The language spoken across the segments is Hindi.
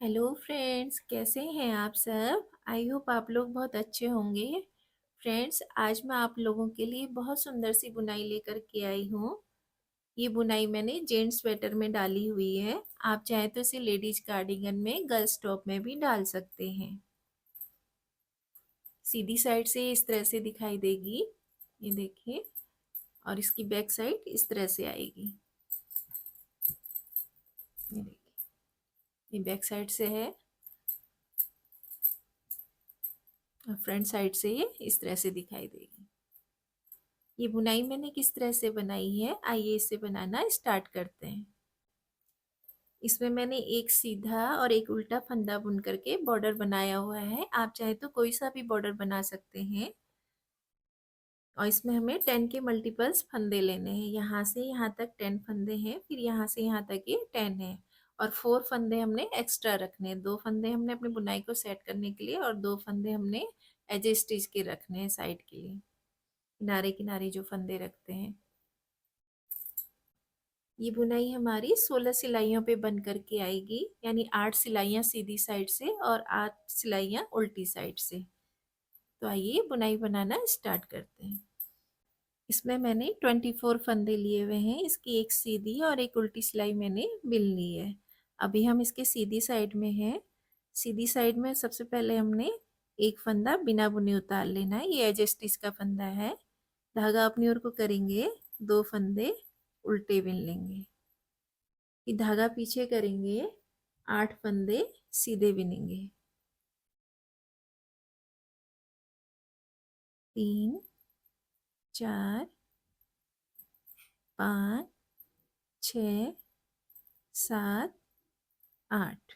हेलो फ्रेंड्स, कैसे हैं आप सब। आई होप आप लोग बहुत अच्छे होंगे। फ्रेंड्स, आज मैं आप लोगों के लिए बहुत सुंदर सी बुनाई लेकर के आई हूँ। ये बुनाई मैंने जेंट्स स्वेटर में डाली हुई है। आप चाहे तो इसे लेडीज कार्डिगन में, गर्ल्स टॉप में भी डाल सकते हैं। सीधी साइड से इस तरह से दिखाई देगी, ये देखिए। और इसकी बैक साइड इस तरह से आएगी, ये देखिए। ये बैक साइड से है और फ्रंट साइड से ये इस तरह से दिखाई देगी। ये बुनाई मैंने किस तरह से बनाई है, आइए इसे बनाना स्टार्ट करते हैं। इसमें मैंने एक सीधा और एक उल्टा फंदा बुन करके बॉर्डर बनाया हुआ है। आप चाहे तो कोई सा भी बॉर्डर बना सकते हैं। और इसमें हमें 10 के मल्टीपल्स फंदे लेने हैं। यहाँ से यहाँ तक 10 फंदे हैं, फिर यहाँ से यहाँ तक ये 10 है। और 4 फंदे हमने एक्स्ट्रा रखने हैं। 2 फंदे हमने अपनी बुनाई को सेट करने के लिए और 2 फंदे हमने एज स्टिच के रखने हैं साइड के लिए, किनारे किनारे जो फंदे रखते हैं। ये बुनाई हमारी 16 सिलाइयों पे बन करके आएगी, यानी 8 सिलाइयाँ सीधी साइड से और 8 सिलाइयाँ उल्टी साइड से। तो आइए बुनाई बनाना स्टार्ट करते हैं। इसमें मैंने 24 फंदे लिए हुए हैं। इसकी एक सीधी और एक उल्टी सिलाई मैंने बिन ली है। अभी हम इसके सीधी साइड में हैं। सीधी साइड में सबसे पहले हमने एक फंदा बिना बुने उतार लेना है। ये एज स्टिच का फंदा है। धागा अपनी ओर को करेंगे, 2 फंदे उल्टे बिन लेंगे। ये धागा पीछे करेंगे, 8 फंदे सीधे बिनेंगे। 3 4 5 6 7 8।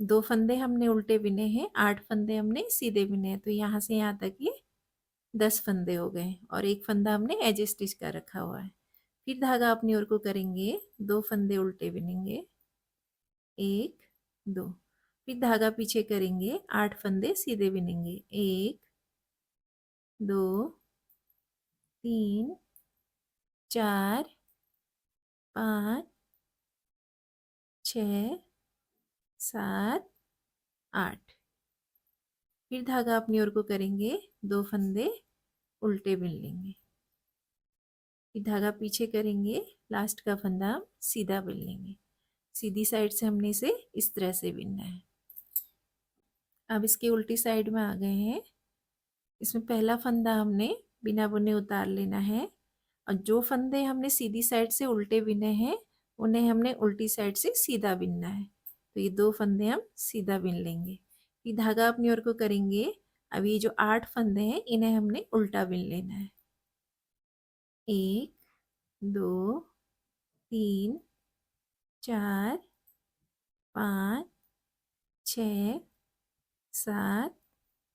2 फंदे हमने उल्टे बिने हैं, 8 फंदे हमने सीधे बिने हैं। तो यहाँ से यहाँ तक ये 10 फंदे हो गए और एक फंदा हमने एज स्टिच का रखा हुआ है। फिर धागा अपनी ओर को करेंगे, 2 फंदे उल्टे बिनेंगे, 1 2। फिर धागा पीछे करेंगे, 8 फंदे सीधे बिनेंगे, 1 2 3 4 5 6 7 8। फिर धागा अपनी ओर को करेंगे, 2 फंदे उल्टे बिन लेंगे। फिर धागा पीछे करेंगे, लास्ट का फंदा हम सीधा बिन लेंगे। सीधी साइड से हमने इसे इस तरह से बिनना है। अब इसके उल्टी साइड में आ गए हैं। इसमें पहला फंदा हमने बिना बुने उतार लेना है और जो फंदे हमने सीधी साइड से उल्टे बिने हैं उन्हें हमने उल्टी साइड से सीधा बिनना है। तो ये 2 फंदे हम सीधा बिन लेंगे। फिर धागा अपनी ओर को करेंगे। अब ये जो 8 फंदे हैं इन्हें हमने उल्टा बिन लेना है। 1 2 3 4 5 6 7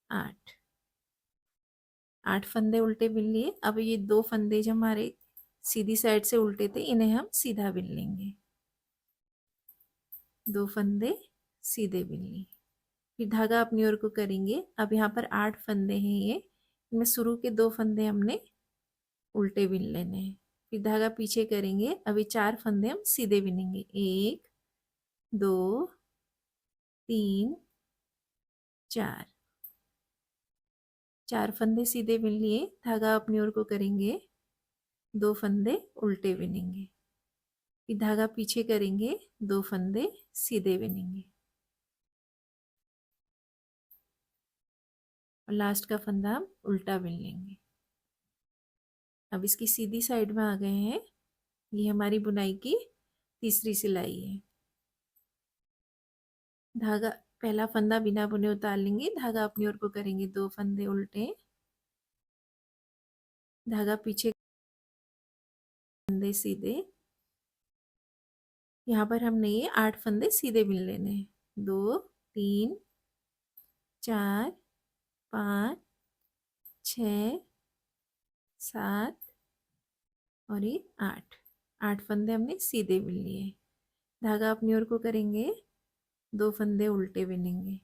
8। 8 फंदे उल्टे बिन लिए। अब ये 2 फंदे जो हमारे सीधी साइड से उल्टे थे इन्हें हम सीधा बिन लेंगे। 2 फंदे सीधे बिन लिए। फिर धागा अपनी ओर को करेंगे। अब यहाँ पर 8 फंदे हैं, ये इनमें शुरू के 2 फंदे हमने उल्टे बिन लेने हैं। फिर धागा पीछे करेंगे। अभी 4 फंदे हम सीधे बिनेंगे, 1 2 3 4। 4 फंदे सीधे बिन लिए। धागा अपनी ओर को करेंगे, 2 फंदे उल्टे बिनेंगे। फिर धागा पीछे करेंगे, 2 फंदे सीधे बिनेंगे और लास्ट का फंदा हम उल्टा बिन लेंगे। अब इसकी सीधी साइड में आ गए हैं। ये हमारी बुनाई की तीसरी सिलाई है। धागा पहला फंदा बिना बुने उतार लेंगे। धागा अपनी ओर को करेंगे, 2 फंदे उल्टे, धागा पीछे, फंदे सीधे। यहाँ पर हमने ये 8 फंदे सीधे बिन लेने हैं, 2 3 4 5 6 7 और ये 8। 8 फंदे हमने सीधे बिन लिए। धागा अपनी ओर को करेंगे, 2 फंदे उल्टे बिनेंगे।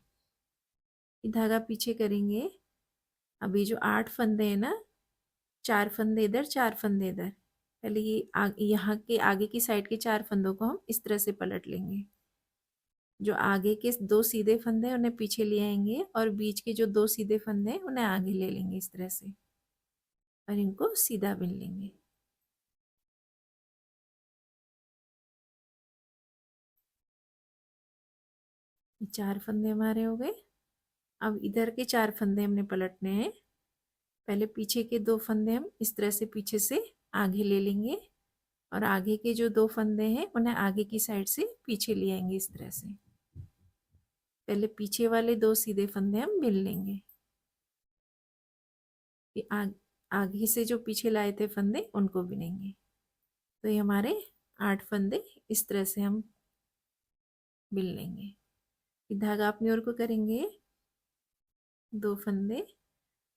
धागा पीछे करेंगे। अभी जो 8 फंदे हैं ना, 4 फंदे इधर 4 फंदे इधर। पहले ये यहाँ के आगे की साइड के 4 फंदों को हम इस तरह से पलट लेंगे। जो आगे के 2 सीधे फंदे हैं उन्हें पीछे ले आएंगे और बीच के जो 2 सीधे फंदे हैं उन्हें आगे ले लेंगे इस तरह से और इनको सीधा बिन लेंगे। ये 4 फंदे हमारे हो गए। अब इधर के 4 फंदे हमने पलटने हैं। पहले पीछे के 2 फंदे हम इस तरह से पीछे से आगे ले लेंगे और आगे के जो 2 फंदे हैं उन्हें आगे की साइड से पीछे ले आएंगे इस तरह से। पहले पीछे वाले 2 सीधे फंदे हम बिन लेंगे। आगे से जो पीछे लाए थे फंदे उनको बिनेंगे। तो ये हमारे 8 फंदे इस तरह से हम बिन लेंगे। धागा अपनी ओर को करेंगे, 2 फंदे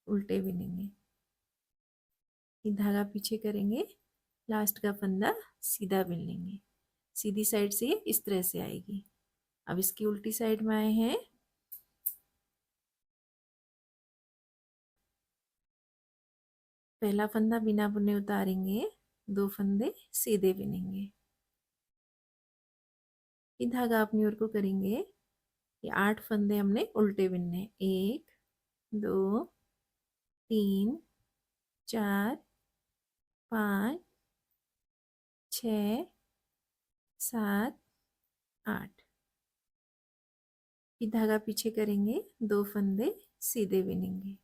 उल्टे बिनेंगे, ये धागा पीछे करेंगे, लास्ट का फंदा सीधा बिन लेंगे। सीधी साइड से ये इस तरह से आएगी। अब इसकी उल्टी साइड में आए हैं, पहला फंदा बिना बुने उतारेंगे, 2 फंदे सीधे बिनेंगे, ये धागा अपनी ओर को करेंगे। ये 8 फंदे हमने उल्टे बिनने, 1 2 3 4 5 6 7 8, फिर धागा पीछे करेंगे, 2 फंदे सीधे बिनेंगे,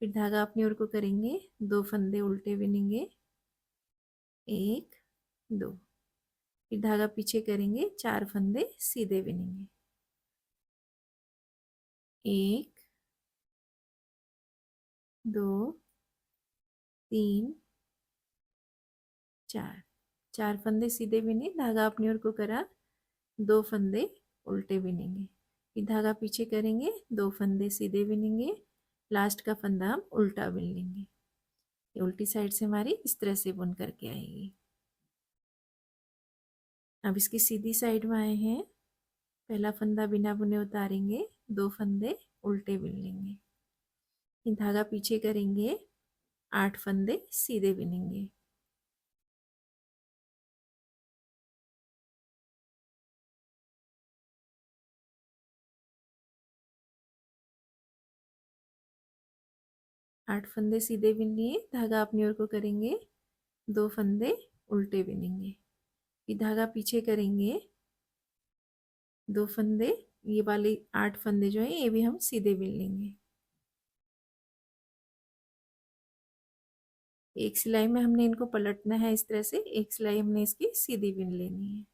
फिर धागा अपनी ओर को करेंगे, 2 फंदे उल्टे बिनेंगे, 1 2, फिर धागा पीछे करेंगे, 4 फंदे सीधे बिनेंगे, 1 2 3 4, 4 फंदे सीधे बिने, धागा अपनी ओर को करा, 2 फंदे उल्टे बिनेंगे, फिर धागा पीछे करेंगे, 2 फंदे सीधे बिनेंगे, लास्ट का फंदा हम उल्टा बिन लेंगे। ये उल्टी साइड से हमारी इस तरह से बुन करके आएगी। अब इसकी सीधी साइड में आए हैं, पहला फंदा बिना बुने उतारेंगे, 2 फंदे उल्टे बिन लेंगे, फिर धागा पीछे करेंगे, 8 फंदे सीधे बिनेंगे, आठ फंदे सीधे बिन लिए, धागा अपनी ओर को करेंगे, 2 फंदे उल्टे बिनेंगे, फिर धागा पीछे करेंगे, 2 फंदे, ये वाले 8 फंदे जो है ये भी हम सीधे बिन लेंगे। एक सिलाई में हमने इनको पलटना है इस तरह से, एक सिलाई हमने इसकी सीधी बिन लेनी है।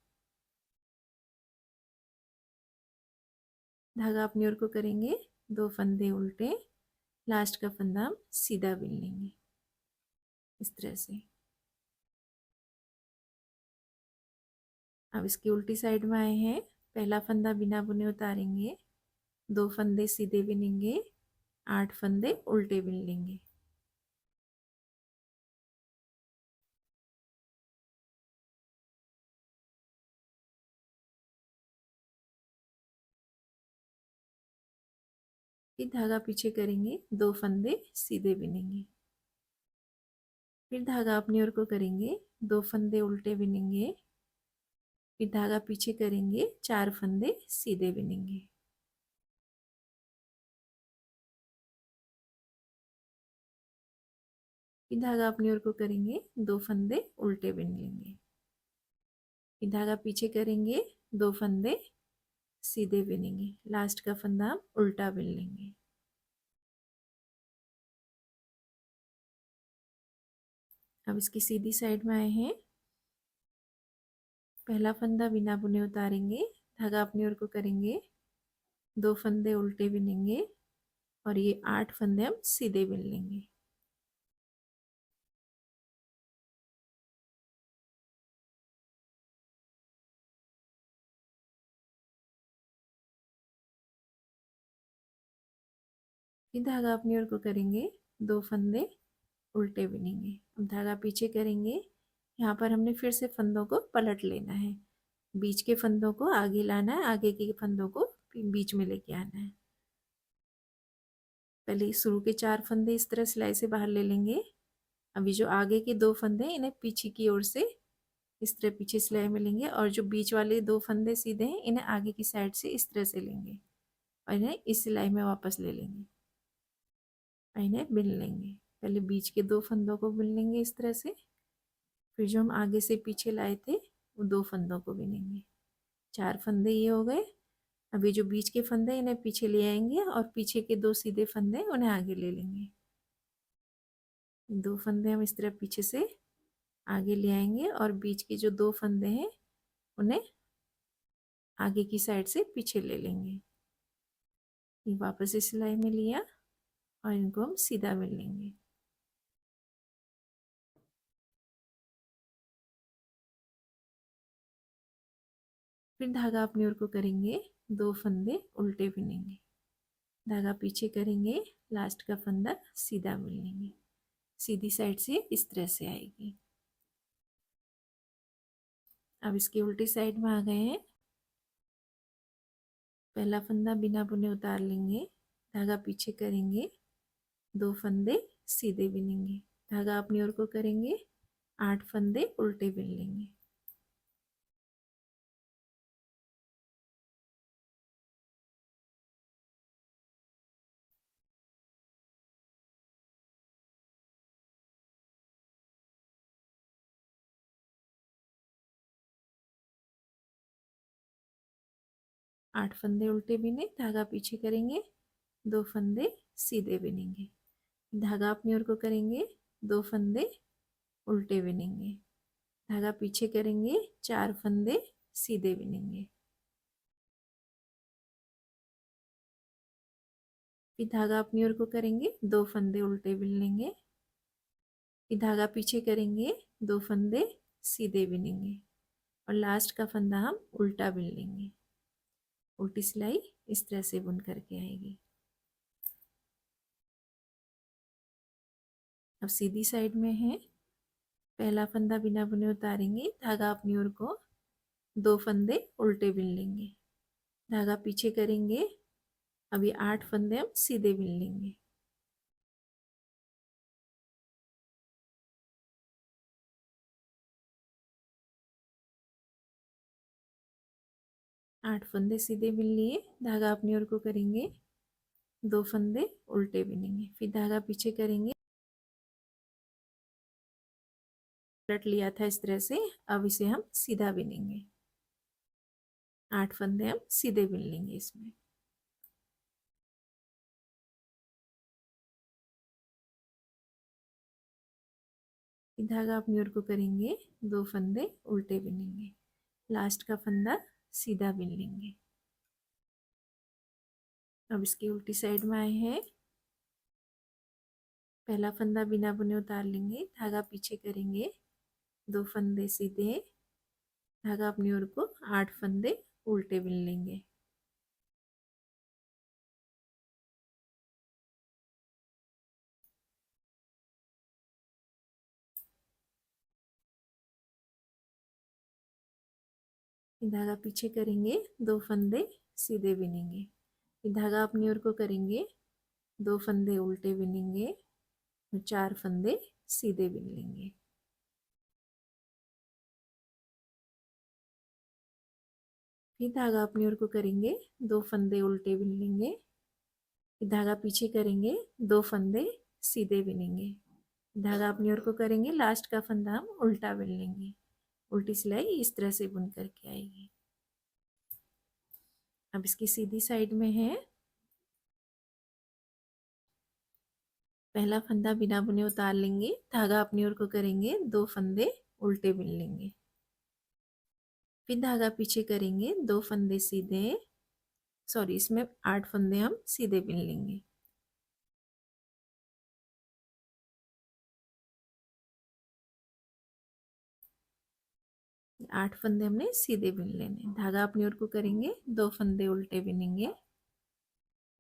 धागा अपनी ओर को करेंगे, 2 फंदे उल्टे, लास्ट का फंदा हम सीधा बिन लेंगे इस तरह से। अब इसकी उल्टी साइड में आए हैं, पहला फंदा बिना बुने उतारेंगे, 2 फंदे सीधे बिनेंगे, 8 फंदे उल्टे बिन लेंगे, फिर धागा पीछे करेंगे, 2 फंदे सीधे बिनेंगे, फिर धागा अपनी ओर को करेंगे, 2 फंदे उल्टे बिनेंगे, फिर धागा पीछे करेंगे, 4 फंदे सीधे बिनेंगे, फिर धागा अपनी ओर को करेंगे, 2 फंदे उल्टे बिन लेंगे, फिर धागा पीछे करेंगे, 2 फंदे सीधे बिनेंगे, लास्ट का फंदा हम उल्टा बिन लेंगे। अब इसकी सीधी साइड में आए हैं, पहला फंदा बिना बुने उतारेंगे, धागा अपनी ओर को करेंगे, 2 फंदे उल्टे बिनेंगे और ये 8 फंदे हम सीधे बिन लेंगे, फिर धागा अपनी ओर को करेंगे, 2 फंदे उल्टे बिनेंगे। अब धागा पीछे करेंगे, यहाँ पर हमने फिर से फंदों को पलट लेना है, बीच के फंदों को आगे लाना है, आगे के फंदों को बीच में लेके आना है। पहले शुरू के 4 फंदे इस तरह सिलाई से बाहर ले लेंगे। अभी जो आगे के 2 फंदे इन्हें पीछे की ओर से इस तरह पीछे सिलाई में लेंगे और जो बीच वाले 2 फंदे सीधे हैं इन्हें आगे की साइड से इस तरह से लेंगे और इन्हें इस सिलाई में वापस ले लेंगे और इन्हें बिन लेंगे। पहले बीच के 2 फंदों को बिन लेंगे इस तरह से, फिर जो हम आगे से पीछे लाए थे वो 2 फंदों को बिनेंगे। 4 फंदे ये हो गए। अभी जो बीच के फंदे इन्हें पीछे ले आएंगे और पीछे के 2 सीधे फंदे उन्हें आगे ले लेंगे। 2 फंदे हम इस तरह पीछे से आगे ले आएंगे और बीच के जो 2 फंदे हैं उन्हें आगे की साइड से पीछे ले लेंगे। ये वापस इस सिलाई में लिया और इनको हम सीधा बिन लेंगे। फिर धागा अपनी ओर को करेंगे, 2 फंदे उल्टे बिनेंगे, धागा पीछे करेंगे, लास्ट का फंदा सीधा बिन लेंगे। सीधी साइड से इस तरह से आएगी। अब इसके उल्टी साइड में आ गए हैं। पहला फंदा बिना बुने उतार लेंगे, धागा पीछे करेंगे, 2 फंदे सीधे बिनेंगे, धागा अपनी ओर को करेंगे, 8 फंदे उल्टे बिन लेंगे। आठ फंदे उल्टे बिने, धागा पीछे करेंगे, 2 फंदे सीधे बिनेंगे, धागा अपनी ओर को करेंगे, 2 फंदे उल्टे बिनेंगे, धागा पीछे करेंगे, 4 फंदे सीधे बिनेंगे, फिर धागा अपनी ओर को करेंगे, 2 फंदे उल्टे बिन लेंगे, फिर धागा पीछे करेंगे, 2 फंदे सीधे बिनेंगे और लास्ट का फंदा हम उल्टा बिन लेंगे। उल्टी सिलाई इस तरह से बुन करके आएगी। अब सीधी साइड में है, पहला फंदा बिना बुने उतारेंगे, धागा अपनी ओर को, 2 फंदे उल्टे बिन लेंगे, धागा पीछे करेंगे, अभी 8 फंदे हम सीधे बिन लेंगे, आठ फंदे सीधे बिन लिए, धागा अपनी ओर को करेंगे, 2 फंदे उल्टे बिनेंगे, फिर धागा पीछे करेंगे, पलट लिया था इस तरह से, अब इसे हम सीधा बिनेंगे, 8 फंदे हम सीधे बिन लेंगे इसमें। धागा अपनी ओर को करेंगे, 2 फंदे उल्टे बिनेंगे, लास्ट का फंदा सीधा बिन लेंगे। अब इसकी उल्टी साइड में आए हैं, पहला फंदा बिना बुने उतार लेंगे, धागा पीछे करेंगे, 2 फंदे सीधे, धागा अपनी ओर को, 8 फंदे उल्टे बिन लेंगे, धागा पीछे करेंगे, 2 फंदे सीधे बिनेंगे, धागा अपनी ओर को करेंगे, 2 फंदे उल्टे बिनेंगे और 4 फंदे सीधे बिन लेंगे, फिर धागा अपनी ओर को करेंगे, 2 फंदे उल्टे बिन लेंगे, फिर धागा पीछे करेंगे, 2 फंदे सीधे बिनेंगे, धागा अपनी ओर को करेंगे, लास्ट का फंदा हम उल्टा बिन लेंगे। उल्टी सिलाई इस तरह से बुन करके आएगी। अब इसकी सीधी साइड में है, पहला फंदा बिना बुने उतार लेंगे, धागा अपनी ओर को करेंगे, 2 फंदे उल्टे बिन लेंगे, फिर धागा पीछे करेंगे, 2 फंदे सीधे, सॉरी इसमें 8 फंदे हम सीधे बिन लेंगे, 8 फंदे हमने सीधे बिन लेने, धागा अपनी ओर को करेंगे, 2 फंदे उल्टे बिनेंगे,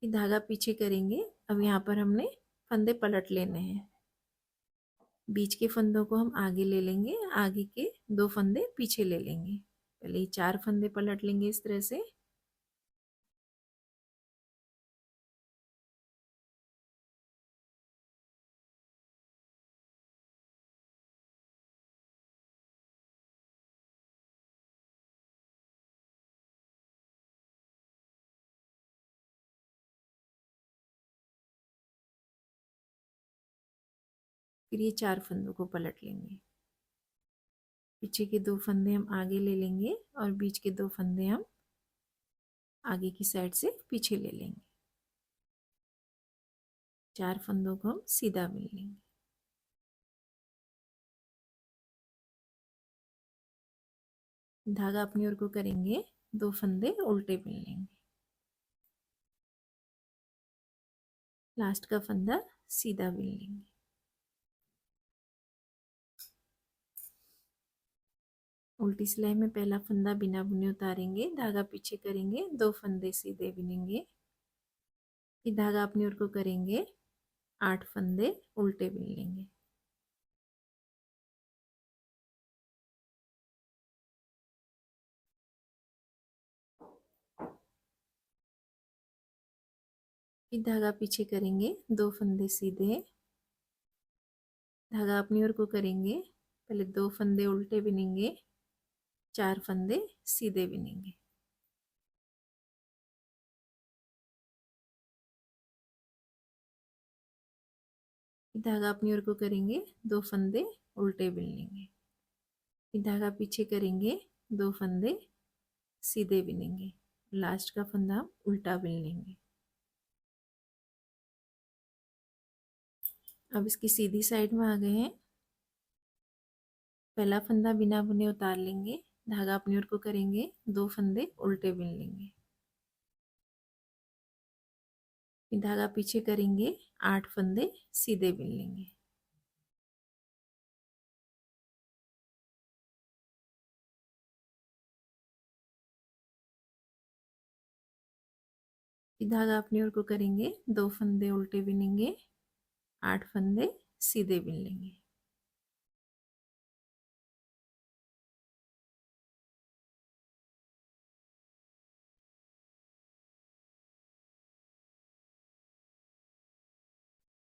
फिर धागा पीछे करेंगे, अब यहाँ पर हमने फंदे पलट लेने हैं, बीच के फंदों को हम आगे ले लेंगे, आगे के 2 फंदे पीछे ले लेंगे, पहले 4 फंदे पलट लेंगे इस तरह से, फिर ये 4 फंदों को पलट लेंगे। पीछे के 2 फंदे हम आगे ले लेंगे और बीच के 2 फंदे हम आगे की साइड से पीछे ले लेंगे। 4 फंदों को हम सीधा बिन लेंगे। धागा अपनी ओर को करेंगे, 2 फंदे उल्टे बिन लेंगे। लास्ट का फंदा सीधा बिन लेंगे। उल्टी सिलाई में पहला फंदा बिना बुने उतारेंगे, धागा पीछे करेंगे, 2 फंदे सीधे बिनेंगे। फिर धागा अपनी ओर को करेंगे, 8 फंदे उल्टे बिन लेंगे। फिर धागा पीछे करेंगे, 2 फंदे सीधे। धागा अपनी ओर को करेंगे, पहले 2 फंदे उल्टे बिनेंगे, 4 फंदे सीधे बिनेंगे। धागा अपनी ओर को करेंगे, 2 फंदे उल्टे बिन लेंगे। फिर धागा पीछे करेंगे, 2 फंदे सीधे बिनेंगे। लास्ट का फंदा हम उल्टा बिन लेंगे। अब इसकी सीधी साइड में आ गए हैं। पहला फंदा बिना बुने उतार लेंगे, धागा अपनी ओर को करेंगे, 2 फंदे उल्टे बिन लेंगे। फिर धागा पीछे करेंगे, 8 फंदे सीधे बिन लेंगे। फिर धागा अपनी ओर को करेंगे, 2 फंदे उल्टे बिनेंगे, 8 फंदे सीधे बिन लेंगे।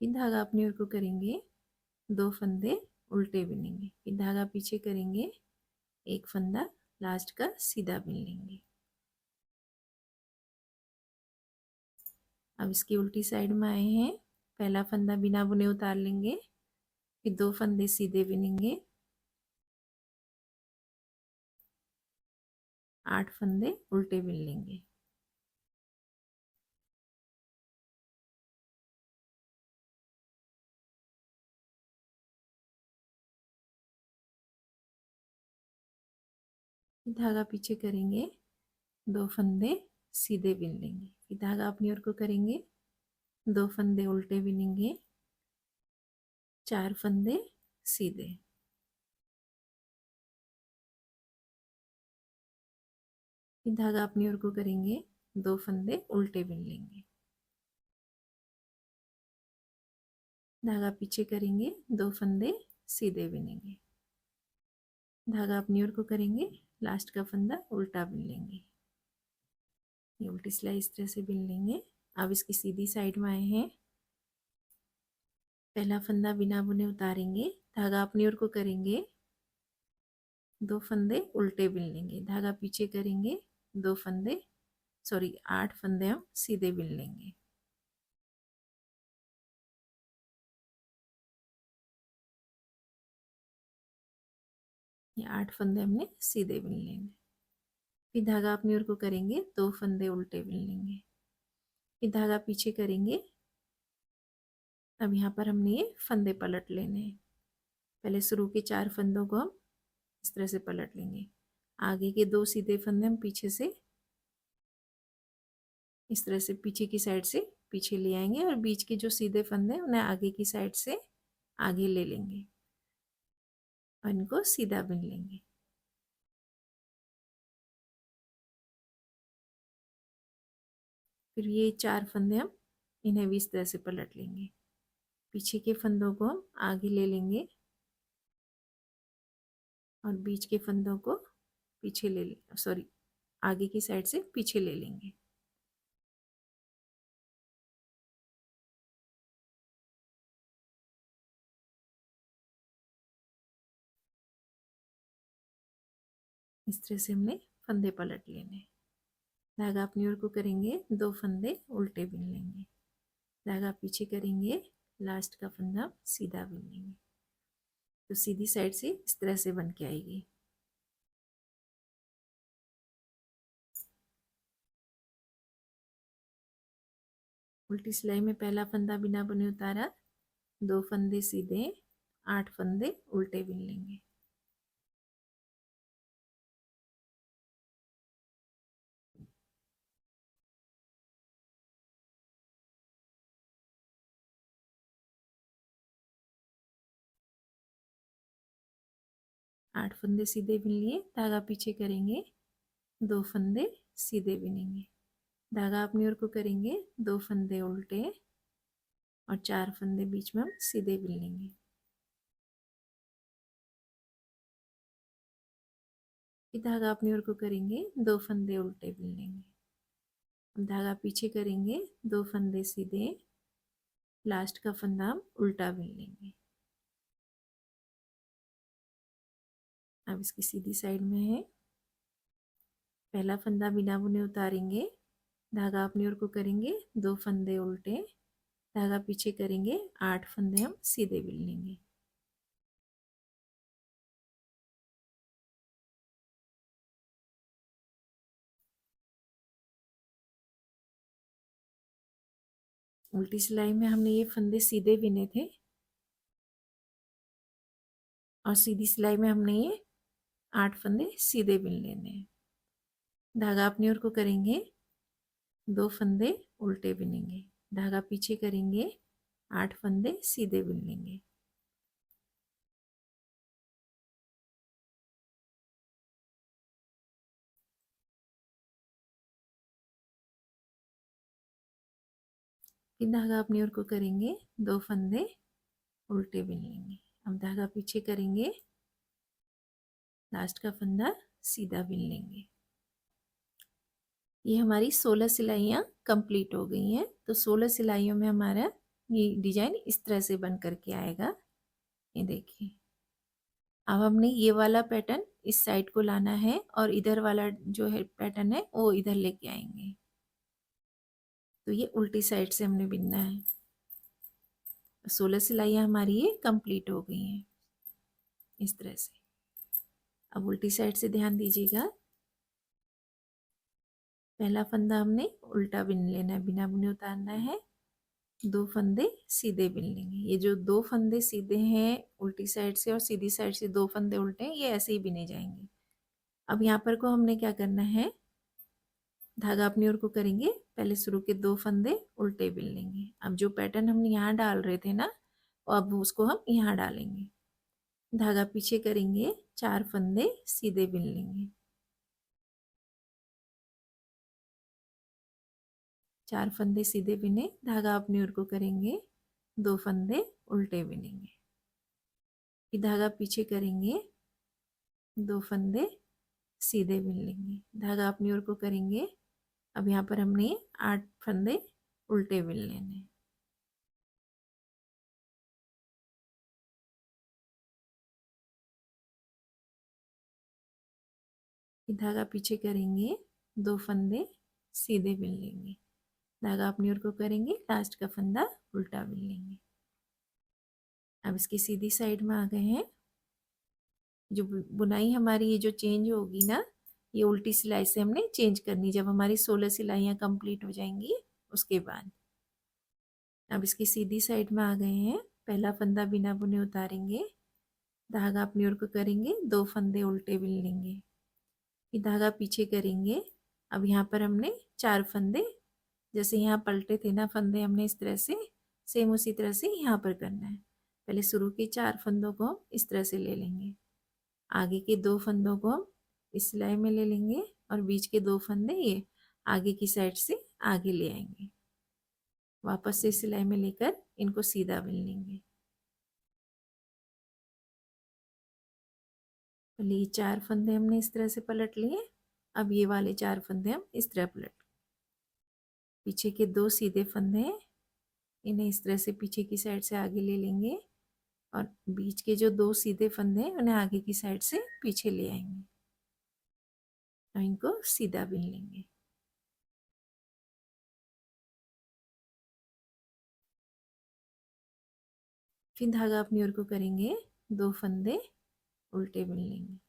फिर धागा अपनी ओर को करेंगे, 2 फंदे उल्टे बिनेंगे। फिर धागा पीछे करेंगे, 1 फंदा लास्ट का सीधा बिन लेंगे। अब इसकी उल्टी साइड में आए हैं। पहला फंदा बिना बुने उतार लेंगे, फिर 2 फंदे सीधे बिनेंगे, 8 फंदे उल्टे बिन लेंगे। धागा पीछे करेंगे, 2 फंदे सीधे बिन लेंगे। फिर धागा अपनी ओर को करेंगे, 2 फंदे उल्टे बिनेंगे, 4 फंदे सीधे। फिर धागा अपनी ओर को करेंगे, 2 फंदे उल्टे बिन लेंगे। धागा पीछे करेंगे, 2 फंदे सीधे बिनेंगे। धागा अपनी ओर को करेंगे, लास्ट का फंदा उल्टा बिन लेंगे। ये उल्टी सिलाई इस तरह से बिन लेंगे। अब इसकी सीधी साइड में आए हैं। पहला फंदा बिना बुने उतारेंगे, धागा अपनी ओर को करेंगे, 2 फंदे उल्टे बिन लेंगे। धागा पीछे करेंगे, 2 फंदे 8 फंदे हम सीधे बिन लेंगे। ये 8 फंदे हमने सीधे बिन लेंगे। फिर धागा अपनी ओर को करेंगे, 2 फंदे उल्टे बिन लेंगे। फिर धागा पीछे करेंगे। अब यहाँ पर हमने ये फंदे पलट लेने हैं। पहले शुरू के 4 फंदों को हम इस तरह से पलट लेंगे। आगे के 2 सीधे फंदे हम पीछे से इस तरह से पीछे की साइड से पीछे ले आएंगे और बीच के जो सीधे फंदे हैं उन्हें आगे की साइड से आगे ले लेंगे और इनको सीधा बिन लेंगे। फिर ये 4 फंदे हम इन्हें भी इस तरह से पलट लेंगे। पीछे के फंदों को हम आगे ले लेंगे और बीच के फंदों को पीछे आगे की साइड से पीछे ले लेंगे। इस तरह से हमने फंदे पलट लेने। धागा अपनी ओर को करेंगे, 2 फंदे उल्टे बिन लेंगे। धागा पीछे करेंगे, लास्ट का फंदा सीधा बिन लेंगे। तो सीधी साइड से इस तरह से बन के आएगी। उल्टी सिलाई में पहला फंदा बिना बुने उतारा, 2 फंदे सीधे, 8 फंदे उल्टे बिन लेंगे। आठ फंदे सीधे बिन लिए, धागा पीछे करेंगे, 2 फंदे सीधे बिनेंगे, धागा अपनी ओर को करेंगे, 2 फंदे उल्टे और 4 फंदे बीच में हम सीधे बिन लेंगे। फिर धागा अपनी ओर को करेंगे, 2 फंदे उल्टे बिन लेंगे, धागा पीछे करेंगे, 2 फंदे सीधे, लास्ट का फंदा हम उल्टा बिन लेंगे। अब इसकी सीधी साइड में है, पहला फंदा बिना बुने उतारेंगे, धागा अपनी ओर को करेंगे, 2 फंदे उल्टे, धागा पीछे करेंगे, 8 फंदे हम सीधे बिन लेंगे। उल्टी सिलाई में हमने ये फंदे सीधे बिने थे और सीधी सिलाई में हमने ये 8 फंदे सीधे बिन लेने हैं। धागा अपनी ओर को करेंगे, 2 फंदे उल्टे बिनेंगे, धागा पीछे करेंगे, 8 फंदे सीधे बिन लेंगे। फिर धागा अपनी ओर को करेंगे, 2 फंदे उल्टे बिन लेंगे, अब धागा पीछे करेंगे, लास्ट का फंदा सीधा बिन लेंगे। ये हमारी 16 सिलाइयाँ कंप्लीट हो गई हैं। तो 16 सिलाइयों में हमारा ये डिजाइन इस तरह से बन करके आएगा। ये देखिए, अब हमने ये वाला पैटर्न इस साइड को लाना है और इधर वाला जो है पैटर्न है वो इधर लेके आएंगे। तो ये उल्टी साइड से हमने बिनना है। 16 सिलाइयाँ हमारी ये कंप्लीट हो गई हैं इस तरह से। अब उल्टी साइड से ध्यान दीजिएगा, पहला फंदा हमने उल्टा बिन लेना है, बिना बुने उतारना है, 2 फंदे सीधे बिन लेंगे। ये जो 2 फंदे सीधे हैं उल्टी साइड से और सीधी साइड से 2 फंदे उल्टे हैं, ये ऐसे ही बिने जाएंगे। अब यहाँ पर को हमने क्या करना है, धागा अपनी ओर को करेंगे, पहले शुरू के 2 फंदे उल्टे बिन लेंगे। अब जो पैटर्न हम यहाँ डाल रहे थे ना, अब उसको हम यहाँ डालेंगे, धागा पीछे करेंगे, 4 फंदे सीधे बिन लेंगे, 4 फंदे सीधे बिने, धागा अपनी ओर को करेंगे, 2 फंदे उल्टे बिनेंगे, फिर धागा पीछे करेंगे, 2 फंदे सीधे बिन लेंगे, धागा अपनी ओर को करेंगे। अब यहाँ पर हमने 8 फंदे उल्टे बिन लेने, धागा पीछे करेंगे, 2 फंदे सीधे बिन लेंगे, धागा अपनी ओर को करेंगे, लास्ट का फंदा उल्टा बिन लेंगे। अब इसकी सीधी साइड में आ गए हैं। जो बुनाई हमारी ये जो चेंज होगी ना, ये उल्टी सिलाई से हमने चेंज करनी, जब हमारी 16 सिलाइयाँ कंप्लीट हो जाएंगी उसके बाद। अब इसकी सीधी साइड में आ गए हैं, पहला फंदा बिना बुने उतारेंगे, धागा अपनी ओर को करेंगे, 2 फंदे उल्टे बिन लेंगे, फिर धागा पीछे करेंगे। अब यहाँ पर हमने 4 फंदे, जैसे यहाँ पलटे थे ना फंदे हमने, इस तरह से सेम उसी तरह से यहाँ पर करना है। पहले शुरू के 4 फंदों को हम इस तरह से ले लेंगे, आगे के 2 फंदों को हम इस सिलाई में ले लेंगे और बीच के 2 फंदे ये आगे की साइड से आगे ले आएंगे, वापस से सिलाई में लेकर इनको सीधा बिन लेंगे। पहले ये 4 फंदे हमने इस तरह से पलट लिए, अब ये वाले 4 फंदे हम इस तरह पलट, पीछे के 2 सीधे फंदे इन्हें इस तरह से पीछे की साइड से आगे ले लेंगे और बीच के जो 2 सीधे फंदे हैं उन्हें आगे की साइड से पीछे ले आएंगे और इनको सीधा बिन लेंगे। फिर धागा अपनी ओर को करेंगे, 2 फंदे उल्टे बिन लेंगे।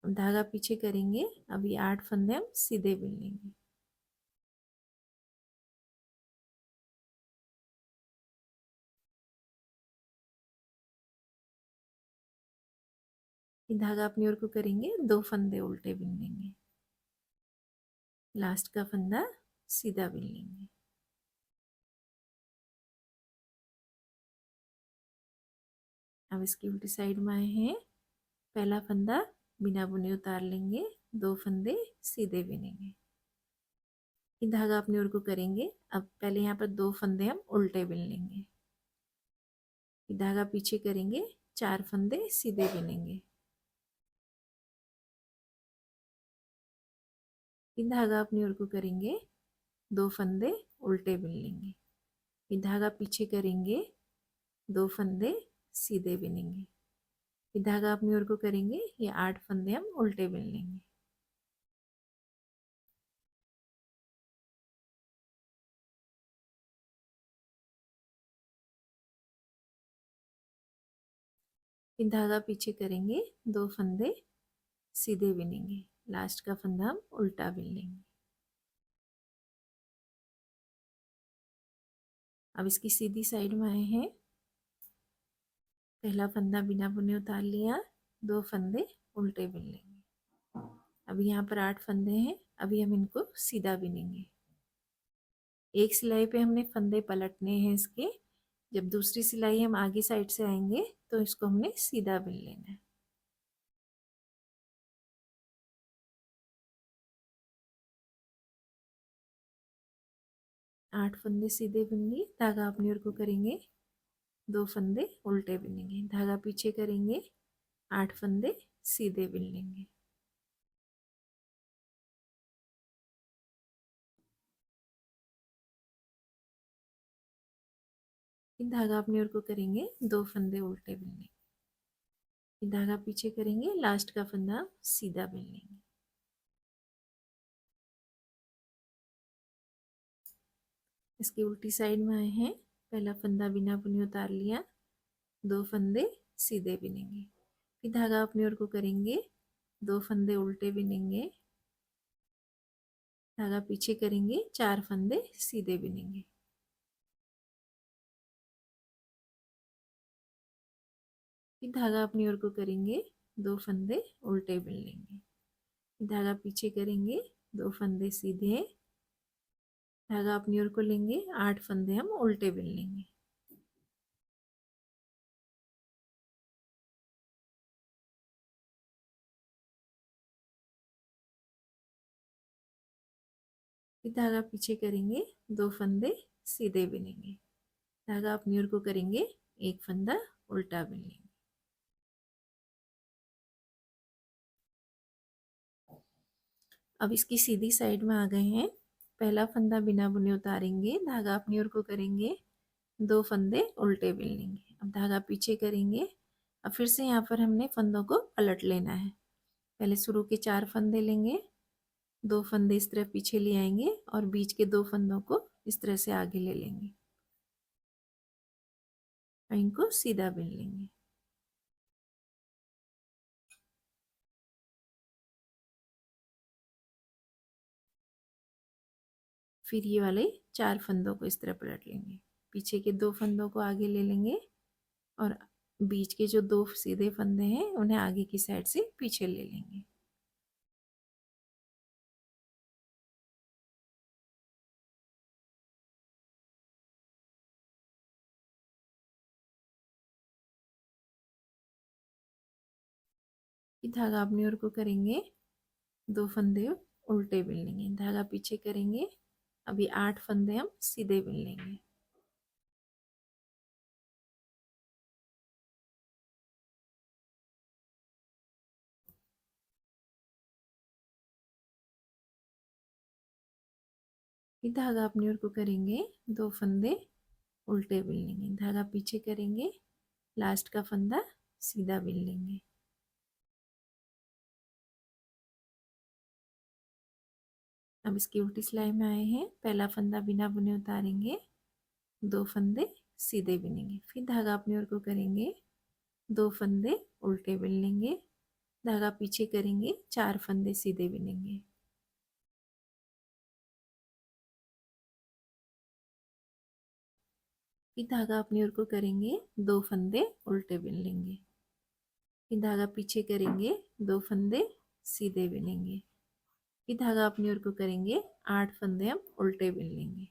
अब धागा पीछे करेंगे, अभी 8 फंदे हम सीधे बिन लेंगे। धागा अपनी ओर को करेंगे, 2 फंदे उल्टे बिन लेंगे, लास्ट का फंदा सीधा बिन लेंगे। अब इसकी उल्टी साइड में आए हैं, पहला फंदा बिना बुने उतार लेंगे, 2 फंदे सीधे बिनेंगे। ये धागा अपनी ओर को करेंगे, अब पहले यहाँ पर 2 फंदे हम उल्टे बिन लेंगे। ये धागा पीछे करेंगे, 4 फंदे सीधे बिनेंगे। ये धागा अपनी ओर को करेंगे, 2 फंदे उल्टे बिन लेंगे। ये धागा पीछे करेंगे, 2 फंदे सीधे बिनेंगे। ये धागा अपनी ओर को करेंगे, ये 8 फंदे हम उल्टे बिन लेंगे। ये धागा पीछे करेंगे, 2 फंदे सीधे बिनेंगे, लास्ट का फंदा हम उल्टा बिन लेंगे। अब इसकी सीधी साइड में आए हैं, पहला फंदा बिना बुने उतार लिया, 2 फंदे उल्टे बिन लेंगे। अभी यहाँ पर 8 फंदे हैं, अभी हम इनको सीधा बिनेंगे। एक सिलाई पे हमने फंदे पलटने हैं इसके, जब दूसरी सिलाई हम आगे साइड से आएंगे तो इसको हमने सीधा बिन लेना है। आठ फंदे सीधे बिन लिए, धागा अपनी ओर को करेंगे, 2 फंदे उल्टे बिनेंगे, धागा पीछे करेंगे, 8 फंदे सीधे बिन लेंगे। धागा अपनी ओर को करेंगे, 2 फंदे उल्टे बिन लेंगे, धागा पीछे करेंगे, लास्ट का फंदा सीधा बिन लेंगे। इसकी उल्टी साइड में आए हैं, पहला फंदा बिना बुने उतार लिया, 2 फंदे सीधे बिनेंगे। फिर धागा अपनी ओर को करेंगे, 2 फंदे उल्टे बिनेंगे, धागा पीछे करेंगे, 4 फंदे सीधे बिनेंगे। फिर धागा अपनी ओर को करेंगे, 2 फंदे उल्टे बिन लेंगे, धागा पीछे करेंगे, 2 फंदे सीधे, धागा अपनी ओर को लेंगे, 8 फंदे हम उल्टे बिन लेंगे। फिर धागा पीछे करेंगे, 2 फंदे सीधे बिनेंगे, धागा अपनी ओर को करेंगे, 1 फंदा उल्टा बिन लेंगे। अब इसकी सीधी साइड में आ गए हैं, पहला फंदा बिना बुने उतारेंगे, धागा अपनी ओर को करेंगे, 2 फंदे उल्टे बिन लेंगे, अब धागा पीछे करेंगे। अब फिर से यहाँ पर हमने फंदों को पलट लेना है, पहले शुरू के 4 फंदे लेंगे, 2 फंदे इस तरह पीछे ले आएंगे और बीच के 2 फंदों को इस तरह से आगे ले लेंगे और इनको सीधा बिन लेंगे। फिर ये वाले 4 फंदों को इस तरह पलट लेंगे, पीछे के 2 फंदों को आगे ले लेंगे और बीच के जो 2 सीधे फंदे हैं उन्हें आगे की साइड से पीछे ले लेंगे। धागा अपनी ओर को करेंगे, 2 फंदे उल्टे बिन लेंगे, धागा पीछे करेंगे, अभी 8 फंदे हम सीधे बिन लेंगे। धागा अपनी ओर को करेंगे, 2 फंदे उल्टे बिन लेंगे, धागा पीछे करेंगे, लास्ट का फंदा सीधा बिन लेंगे। अब इसकी उल्टी सिलाई में आए हैं, पहला फंदा बिना बुने उतारेंगे, 2 फंदे सीधे बिनेंगे, फिर धागा अपनी ओर को करेंगे, 2 फंदे उल्टे बिन लेंगे, धागा पीछे करेंगे, 4 फंदे सीधे बिनेंगे। फिर धागा अपनी ओर को करेंगे, 2 फंदे उल्टे बिन लेंगे, फिर धागा पीछे करेंगे, 2 फंदे सीधे बिनेंगे, फिर धागा अपनी ओर को करेंगे, 8 फंदे हम उल्टे बिन लेंगे।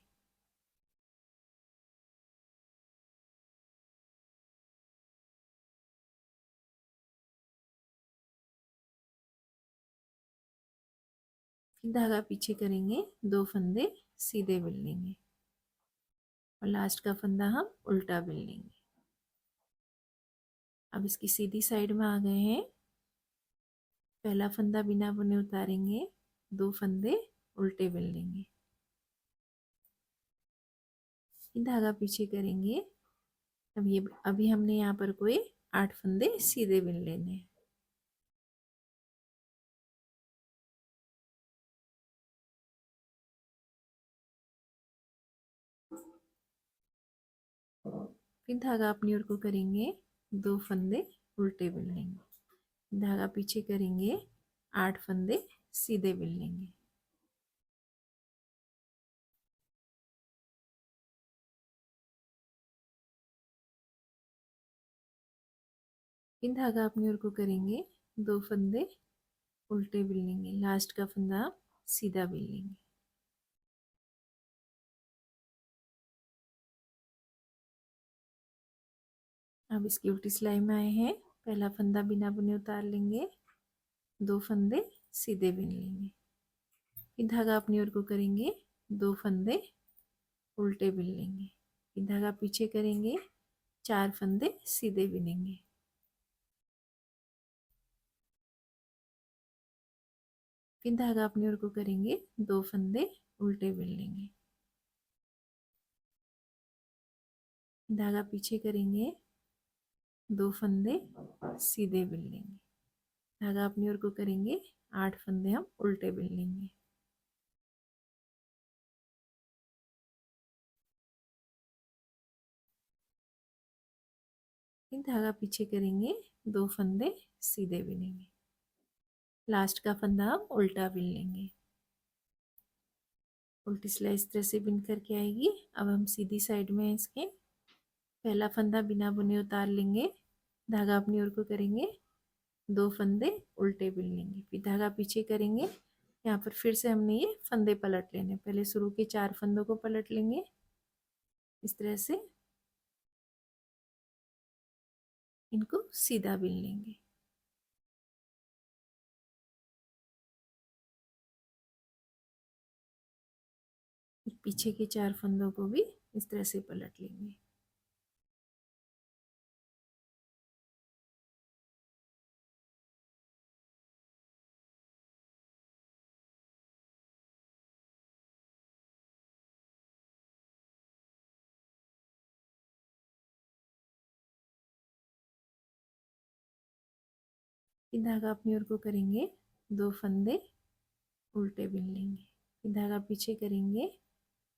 फिर धागा पीछे करेंगे, 2 फंदे सीधे बिन लेंगे और लास्ट का फंदा हम उल्टा बिन लेंगे। अब इसकी सीधी साइड में आ गए हैं। पहला फंदा बिना बुने उतारेंगे, 2 फंदे उल्टे बिन लेंगे, धागा पीछे करेंगे। अभी हमने यहाँ पर कोई 8 फंदे सीधे बिन लेने हैं। फिर धागा अपनी ओर को करेंगे, 2 फंदे उल्टे बिन लेंगे, धागा पीछे करेंगे, 8 फंदे सीधे बिन लेंगे। फिर धागा अपनी ओर को करेंगे, 2 फंदे उल्टे बिन लेंगे, लास्ट का फंदा सीधा बिन लेंगे। अब इसकी उल्टी सिलाई में आए हैं। पहला फंदा बिना बुने उतार लेंगे, 2 फंदे सीधे बिन लेंगे, फिर धागा अपनी ओर को करेंगे, 2 फंदे उल्टे बिन लेंगे, फिर धागा पीछे करेंगे, 4 फंदे सीधे बिनेंगे। फिर धागा अपनी ओर को करेंगे, 2 फंदे उल्टे बिन लेंगे, धागा पीछे करेंगे, 2 फंदे सीधे बिन लेंगे, धागा अपनी ओर को करेंगे, 8 फंदे हम उल्टे बिन लेंगे। फिर धागा पीछे करेंगे, 2 फंदे सीधे बिनेंगे, लास्ट का फंदा हम उल्टा बिन लेंगे। उल्टी सिलाई इस तरह से बिन करके आएगी। अब हम सीधी साइड में इसके पहला फंदा बिना बुने उतार लेंगे, धागा अपनी ओर को करेंगे, 2 फंदे उल्टे बिन लेंगे, फिर धागा पीछे करेंगे। यहाँ पर फिर से हमने ये फंदे पलट लेने, पहले शुरू के 4 फंदों को पलट लेंगे इस तरह से, इनको सीधा बिन लेंगे। पीछे के 4 फंदों को भी इस तरह से पलट लेंगे। फिर धागा अपनी ओर को करेंगे, 2 फंदे उल्टे बिन लेंगे, फिर धागा पीछे करेंगे,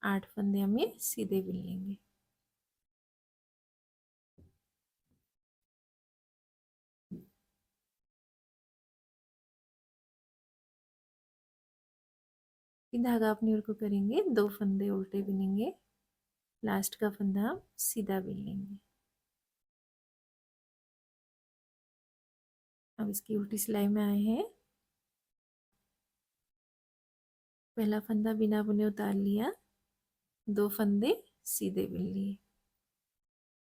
8 फंदे हमें सीधे बिन लेंगे। फिर धागा अपनी ओर को करेंगे, 2 फंदे उल्टे बिनेंगे, लास्ट का फंदा हम सीधा बिन लेंगे। अब इसकी उल्टी सिलाई में आए हैं। पहला फंदा बिना बुने उतार लिया, 2 फंदे सीधे बिन लिए,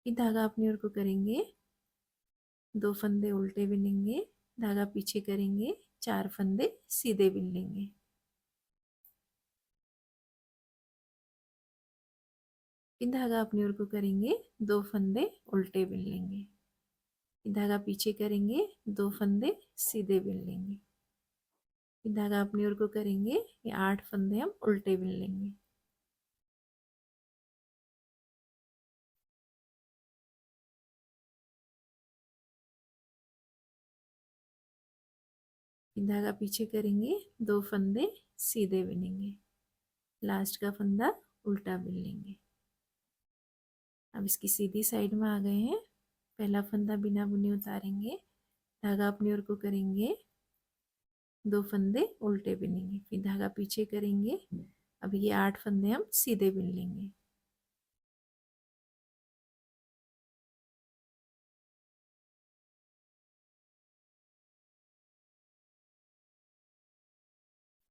फिर धागा अपनी ओर को करेंगे, 2 फंदे उल्टे बिनेंगे, धागा पीछे करेंगे, 4 फंदे सीधे बिन लेंगे। फिर धागा अपनी ओर को करेंगे, 2 फंदे उल्टे बिन लेंगे, फिर धागा पीछे करेंगे, 2 फंदे सीधे बिन लेंगे, फिर धागा अपनी ओर को करेंगे, ये 8 फंदे हम उल्टे बिन लेंगे। फिर धागा पीछे करेंगे, 2 फंदे सीधे बिनेंगे, लास्ट का फंदा उल्टा बिन लेंगे। अब इसकी सीधी साइड में आ गए हैं। पहला फंदा बिना बुने उतारेंगे, धागा अपनी ओर को करेंगे, 2 फंदे उल्टे बिनेंगे, फिर धागा पीछे करेंगे। अब ये 8 फंदे हम सीधे बिन लेंगे।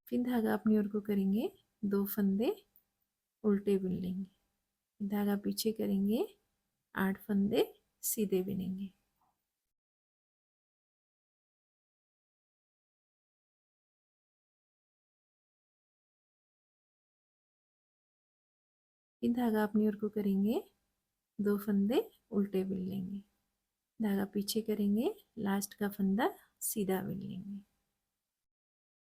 फिर धागा अपनी ओर को करेंगे, 2 फंदे उल्टे बिन लेंगे, धागा पीछे करेंगे, 8 फंदे सीधे बिनेंगे। फिर धागा अपनी ओर को करेंगे, 2 फंदे उल्टे बिन लेंगे, धागा पीछे करेंगे, लास्ट का फंदा सीधा बिन लेंगे।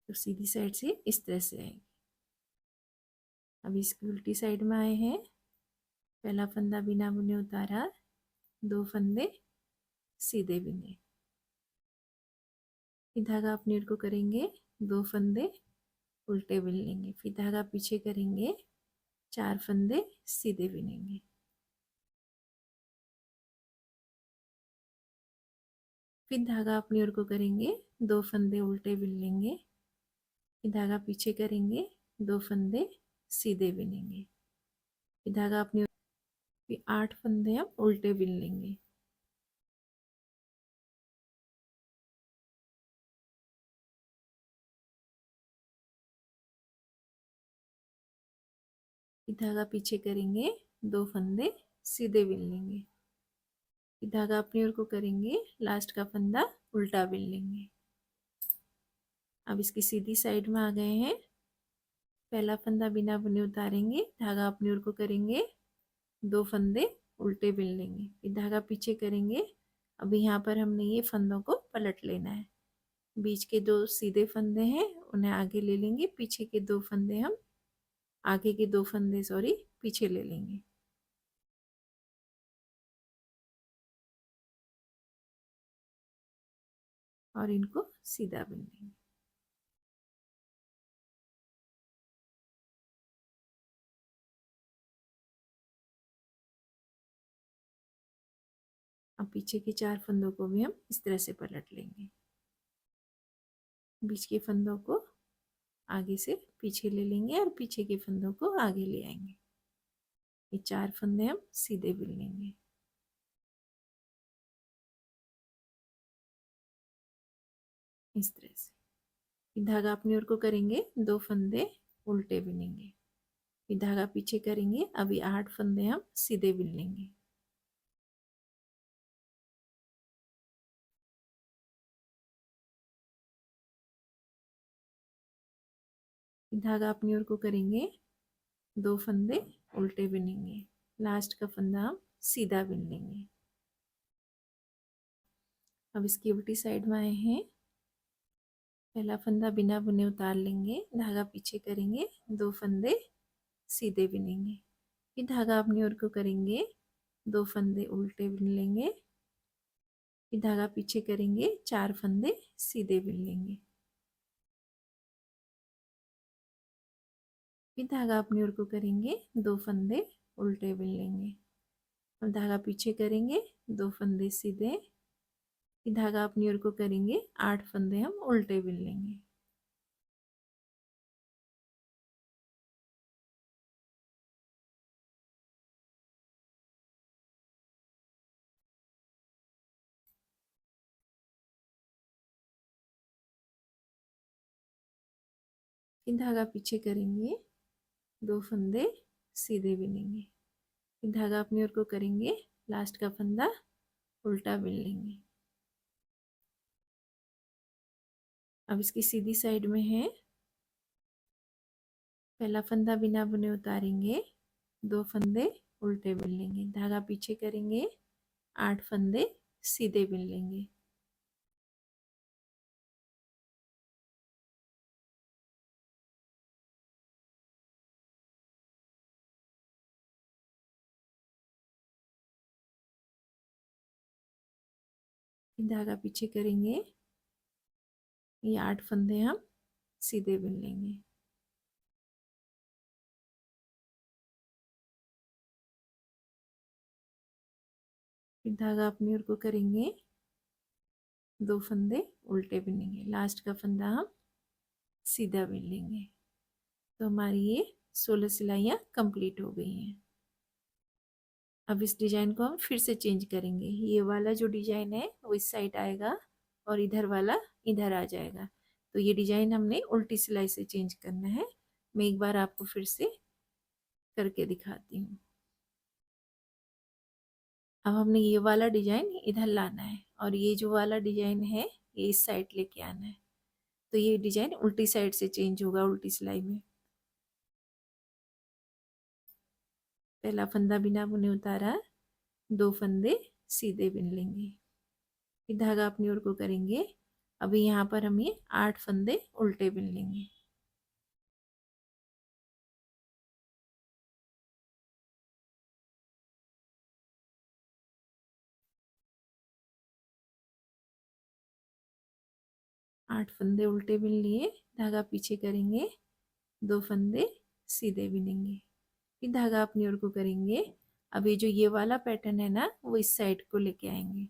तो सीधी साइड से इस तरह से आएगी। अब इसकी उल्टी साइड में आए हैं, पहला फंदा बिना बुने उतारा, 2 फंदे सीधे बिने, फिर धागा अपनी ओर को करेंगे, 2 फंदे उल्टे बिन लेंगे, फिर धागा पीछे करेंगे, 4 फंदे सीधे बिनेंगे। फिर धागा अपनी ओर को करेंगे, 2 फंदे उल्टे बिन लेंगे, फिर धागा पीछे करेंगे, 2 फंदे सीधे बिनेंगे, फिर धागा अपनी, फिर 8 फंदे हम उल्टे बिन लेंगे। फिर धागा पीछे करेंगे, 2 फंदे सीधे बिन लेंगे, फिर धागा अपनी ओर को करेंगे, लास्ट का फंदा उल्टा बिन लेंगे। अब इसकी सीधी साइड में आ गए हैं, पहला फंदा बिना बुने उतारेंगे, धागा अपनी ओर को करेंगे, 2 फंदे उल्टे बिन लेंगे, फिर धागा पीछे करेंगे। अब यहाँ पर हमने ये फंदों को पलट लेना है, बीच के 2 सीधे फंदे हैं उन्हें आगे ले लेंगे, पीछे के 2 फंदे हम आगे के 2 फंदे पीछे ले लेंगे। और इनको सीधा बिन लेंगे। अब पीछे के 4 फंदों को भी हम इस तरह से पलट लेंगे, बीच के फंदों को आगे से पीछे ले लेंगे और पीछे के फंदों को आगे ले आएंगे। ये 4 फंदे हम सीधे बिन लेंगे। इस तरह से धागा अपनी ओर को करेंगे, 2 फंदे उल्टे बिनेंगे, फिर धागा पीछे करेंगे, अभी 8 फंदे हम सीधे बिन लेंगे। धागा अपनी ओर को करेंगे, 2 फंदे उल्टे बिनेंगे, लास्ट का फंदा हम सीधा बिन लेंगे। अब इसकी उल्टी साइड में आए हैं, पहला फंदा बिना बुने उतार लेंगे, धागा पीछे करेंगे, 2 फंदे सीधे बिनेंगे, फिर धागा अपनी ओर को करेंगे, 2 फंदे उल्टे बिन लेंगे, फिर धागा पीछे करेंगे, 4 फंदे सीधे बिन लेंगे, फिर धागा अपनी ओर को करेंगे, 2 फंदे उल्टे बिन लेंगे, और धागा पीछे करेंगे, 2 फंदे सीधे, फिर धागा अपनी ओर को करेंगे, 8 फंदे हम उल्टे बिन लेंगे। फिर धागा पीछे करेंगे, 2 फंदे सीधे बिनेंगे, फिर धागा अपनी ओर को करेंगे, लास्ट का फंदा उल्टा बिन लेंगे। अब इसकी सीधी साइड में है, पहला फंदा बिना बुने उतारेंगे, 2 फंदे उल्टे बिन लेंगे, धागा पीछे करेंगे, 8 फंदे सीधे बिन लेंगे। फिर धागा पीछे करेंगे, ये 8 फंदे हम सीधे बिन लेंगे। फिर फिर धागा अपनी ओर को करेंगे, 2 फंदे उल्टे बिनेंगे, लास्ट का फंदा हम सीधा बिन लेंगे। तो हमारी ये 16 सिलाइयाँ कंप्लीट हो गई हैं। अब इस डिजाइन को हम फिर से चेंज करेंगे। ये वाला जो डिजाइन है वो इस साइड आएगा और इधर वाला इधर आ जाएगा। तो ये डिजाइन हमने उल्टी सिलाई से चेंज करना है। मैं एक बार आपको फिर से करके दिखाती हूँ। अब हमने ये वाला डिजाइन इधर लाना है और ये जो वाला डिजाइन है ये इस साइड लेके आना है। तो ये डिजाइन उल्टी साइड से चेंज होगा उल्टी सिलाई में। पहला फंदा बिना बुने उतारा, 2 फंदे सीधे बिन लेंगे, फिर धागा अपनी ओर को करेंगे। अभी यहाँ पर हम ये 8 फंदे उल्टे बिन लेंगे। आठ फंदे उल्टे बिन लिए, धागा पीछे करेंगे, 2 फंदे सीधे बिनेंगे, फिर धागा अपनी ओर को करेंगे। अब ये वाला पैटर्न है ना वो इस साइड को लेके आएंगे।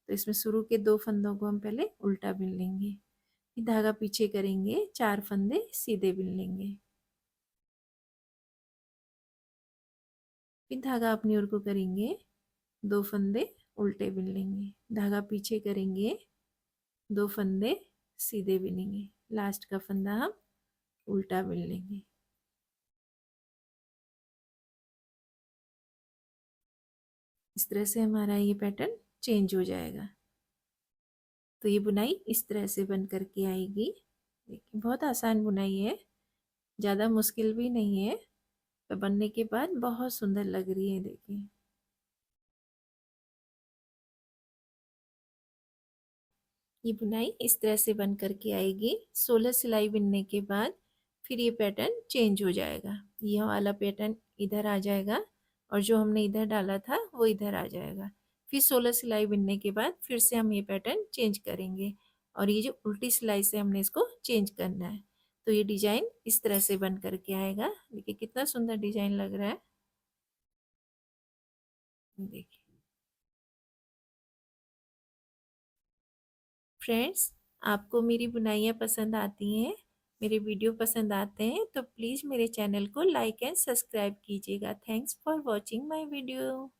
तो इसमें शुरू के 2 फंदों को हम पहले उल्टा बिन लेंगे, फिर धागा पीछे करेंगे, 4 फंदे सीधे बिन लेंगे, फिर धागा अपनी ओर को करेंगे, 2 फंदे उल्टे बिन लेंगे, धागा पीछे करेंगे, 2 फंदे सीधे बिनेंगे, लास्ट का फंदा हम उल्टा बिन लेंगे। इस तरह से हमारा ये पैटर्न चेंज हो जाएगा। तो ये बुनाई इस तरह से बन करके आएगी। देखिए बहुत आसान बुनाई है, ज़्यादा मुश्किल भी नहीं है, पर बनने के बाद बहुत सुंदर लग रही है। देखिए ये बुनाई इस तरह से बन करके आएगी। 16 सिलाई बिनने के बाद फिर ये पैटर्न चेंज हो जाएगा। ये वाला पैटर्न इधर आ जाएगा और जो हमने इधर डाला था वो इधर आ जाएगा। फिर 16 सिलाई बिनने के बाद फिर से हम ये पैटर्न चेंज करेंगे और ये जो उल्टी सिलाई से हमने इसको चेंज करना है। तो ये डिजाइन इस तरह से बन करके आएगा। देखिए कितना सुंदर डिजाइन लग रहा है। देखिए फ्रेंड्स, आपको मेरी बुनाइयाँ पसंद आती हैं, मेरे वीडियो पसंद आते हैं तो प्लीज़ मेरे चैनल को लाइक एंड सब्सक्राइब कीजिएगा। Thanks for watching my video.